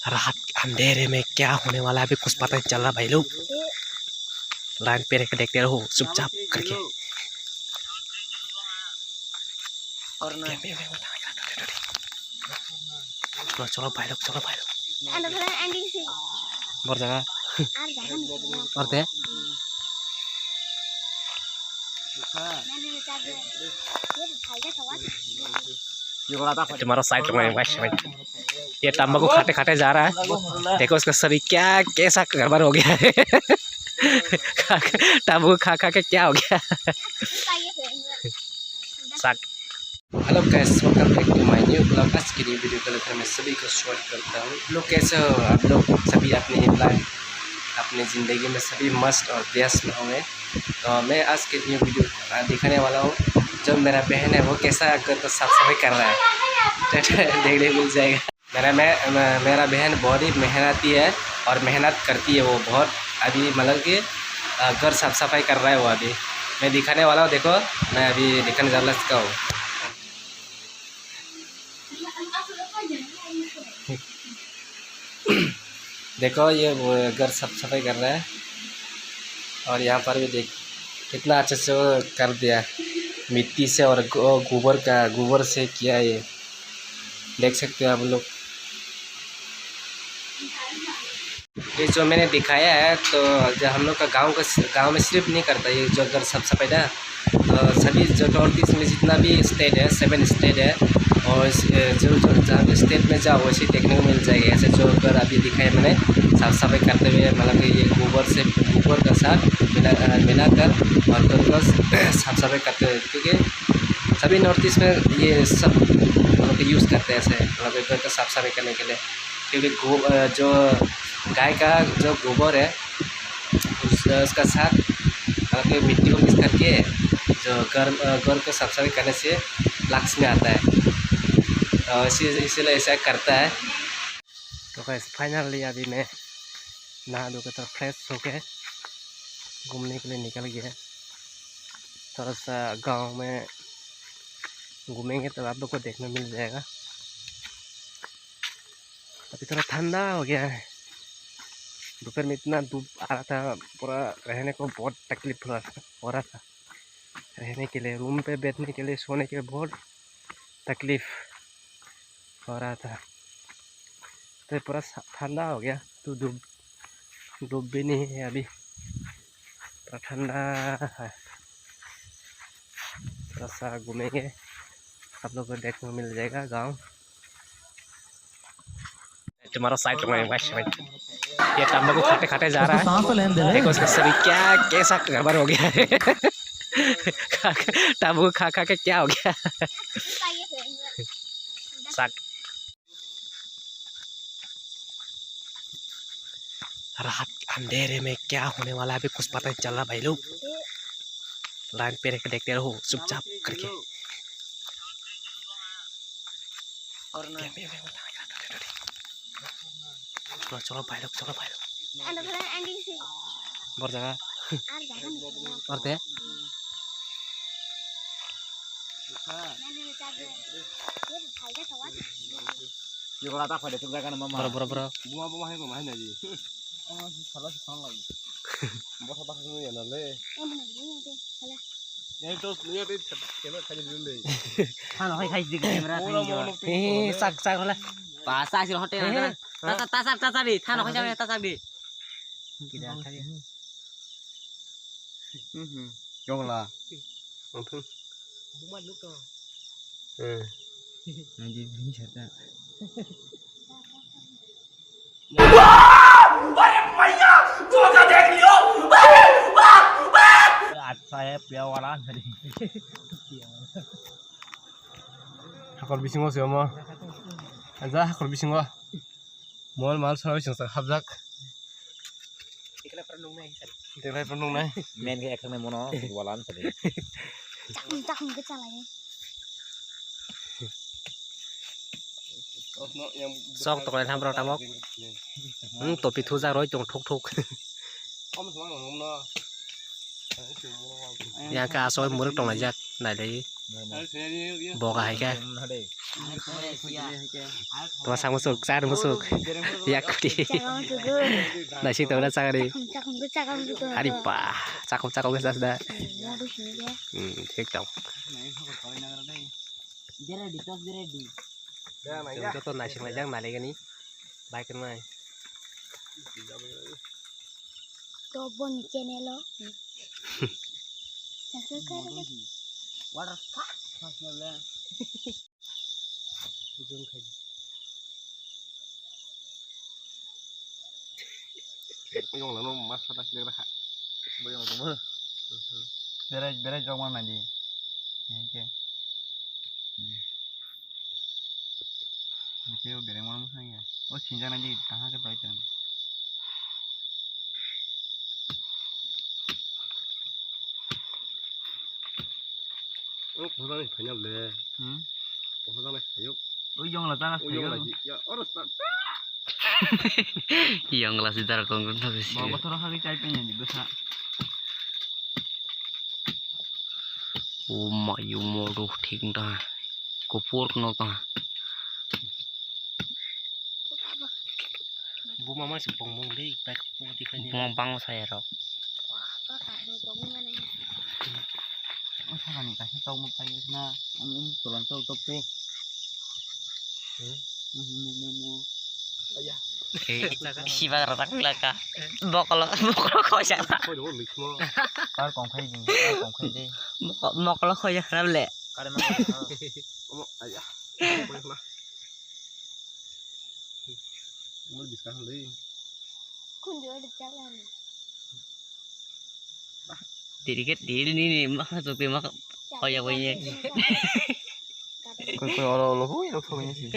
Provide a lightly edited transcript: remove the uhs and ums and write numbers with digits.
रात अंधेरे में क्या होने वाला है अभी कुछ पता नहीं चल रहा भाई लोग। लाइन पे रहकर देखते रहो चुपचाप करके। चलो चलो भाई लोग, चलो भाई लोग बोर जगह और थे तुम्हारा साइड में ये तंबाकू खाते खाते जा रहा है। देखो उसका शरीर क्या कैसा गड़बड़ हो गया है। तंबाकू खा खा के क्या हो गया। Hello guys, welcome back to my new blog. आज की न्यू वीडियो को लेकर मैं सभी को स्वागत करता हूँ। लोग कैसे हो आप लोग सभी? अपनी लाइफ अपनी ज़िंदगी में सभी मस्त और व्यस्त में होंगे। तो मैं आज के न्यू वीडियो दिखाने वाला हूँ। जो मेरा बहन है वो कैसा घर को साफ सफाई कर रहा है देखने मिल जाएगा। मेरा बहन बहुत ही मेहनती है और मेहनत करती है वो बहुत। अभी मतलब कि घर साफ सफाई कर रहा है वो। अभी मैं दिखाने वाला हूँ। देखो मैं अभी दिखाने जा रहा हूँ। देखो ये घर साफ सफाई कर रहा है और यहाँ पर भी देख कितना अच्छे से वो कर दिया मिट्टी से और गोबर से किया। ये देख सकते हो आप लोग। ये जो मैंने दिखाया है तो जो हम लोग का गांव में सिर्फ नहीं करता ये जो घर साफ सफाई ना। सभी जो नॉर्थ ईस्ट में जितना भी स्टेट है 7 स्टेट है और जो जहाँ भी स्टेट में जाओ वैसे देखने को मिल जाएगा। ऐसे जो घर अभी दिखाए मैंने साफ सफाई करते हुए, मतलब कि ये गोबर का साथ मिलाकर और घर को साफ सफाई करते हुए, क्योंकि सभी नॉर्थ ईस्ट में ये सब मतलब कि यूज़ करते हैं ऐसे, मतलब घर को साफ सफाई करने के लिए। क्योंकि जो गाय का जो गोबर है उसका साथ मतलब कि मिट्टी को मिक्स करके जो घर को साफ सफाई करने से लक्ष्य में आता है। तो इसीलिए ऐसा करता है। तो गाइस फाइनली अभी मैं नहा धो कर फ्रेश होके घूमने के लिए निकल गया। थोड़ा सा गांव में घूमेंगे तो आप लोग को देखने मिल जाएगा। अभी थोड़ा ठंडा हो गया है। दोपहर में इतना धूप आ रहा था, पूरा रहने को बहुत तकलीफ हो रहा था। रहने के लिए, रूम पे बैठने के लिए, सोने के लिए बहुत तकलीफ हो रहा था। तो पूरा ठंडा हो गया तो धूप भी नहीं है अभी, पूरा ठंडा है। थोड़ा सा घूमेंगे, आप लोग को देखने को मिल जाएगा गांव। तुम्हारा साइड में ये तंबाकू खाते खाते जा रहा है। देखो उसका शरीर क्या कैसा गड़बड़ हो गया है। तंबाकू खा खा के क्या हो गया। रात अंधेरे में क्या होने वाला है अभी कुछ पता नहीं चल रहा भाई लोग। लाइन पे रहकर देखते रहो चुपचाप करके। चलो चलो भाई लोग, चलो भाई लोग बोर जगह और थे हाखर बिसिङाव सोमा जा हाखर बिसिङाव मल माल साराय सिंसा हाबजाक देखाय पर नंनाय मेन के एकने मनो वालान सदे चाखम के चालाय sok to kai tham ra tamok topi thu ra roi chong thuk thuk ya ka soi mur tong la jak nai dei bo ga hai ka Tuasa musuk, sar musuk. Yak di. Nasi tahu dah sangat di. Hari pa, cakap besar dah. Cek dong. Itu tuh nasi macam mana ni? Baik kan mai. Coba ni channel lo. Water fuck. Ujung kai. Yung lalu mas pada sini lah. Bayang kamu. Beres jauh mana di? Yang ke? Macam beres mana musanya? Oh cinta nanti tahan ke baca. Orang ni banyak le. Orang ni sayuk. Oh yang lah tanah sayuk. Ya orang tak. Yang lah si tarak kongkong tapi sih. Bawa thora kali cai pengen di besar. Oh mayu modu ठीक dah. Kopor kena kah? Bu mama si bongbong deh, baik putih kan. Bang saya rok. Oh sana nih kasih tahu mau pakai sana. Turun tahu topi. Ayah. Siapa kata kelaka? Bokolo kau siapa? Kau dulu mix mo. Kar kong khai di, kong khai di. Bokolo kau yang ramle. Kar Kamu ayah. Boleh mah. Mau bisa deh. Kun juga ada jalan. Dikit ini mah topi mah kau yang punya. Kau orang orang hui, orang punya sih.